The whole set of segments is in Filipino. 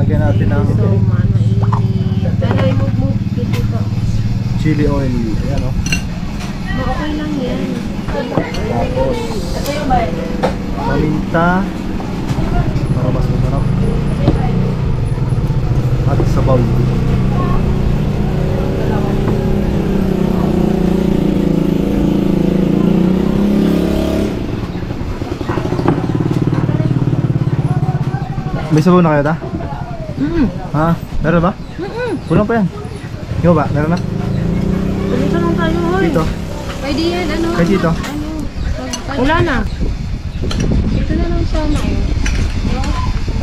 lagyan natin ng pero i-move dito. chili oil. Ayan o. Okay lang yan. Tapos paminta para mas masarap. At sabaw. May sabaw na kayo ta? Ha? Meron ba? Kulang pa yan. Ikaw ba? Meron na? Dito lang tayo, hoy. Dito? Pwede yan, ano? Kaya dito? Wala na. Dito na lang sana, eh.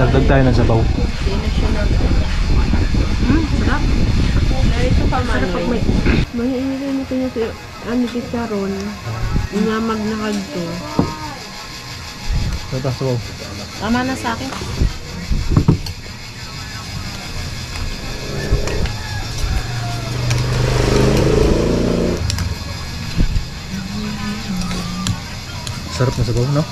Dagdag tayo ng sabaw. Sarap. Narito pa man, eh. Mahiinilay mo kayo sa ano chicharon. Inyamag na kadto. Ito, sabaw. Tama na sa akin. Sarap na sabaw, no?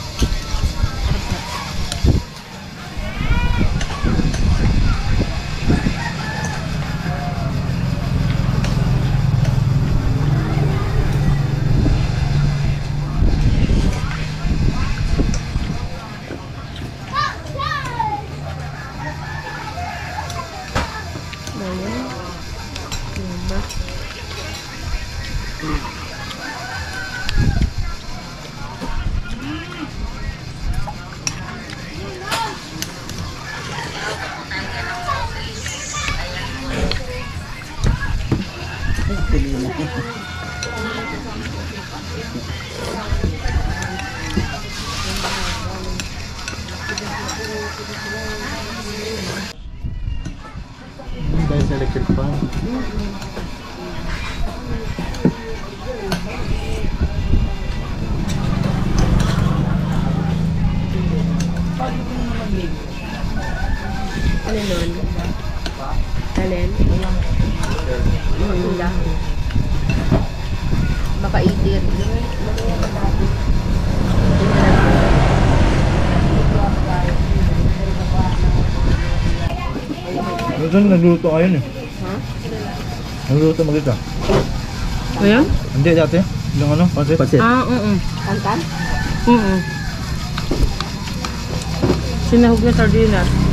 Dahil sa electric fan. Alin nun? Alin? Wala. Baka itir. Doon nagluto kayo eh. Ha? Nagluto mag-ita. Ayan? Hindi dati. Yung ano? Pansit? Pansit. Kantan? Sinahog na sardinas.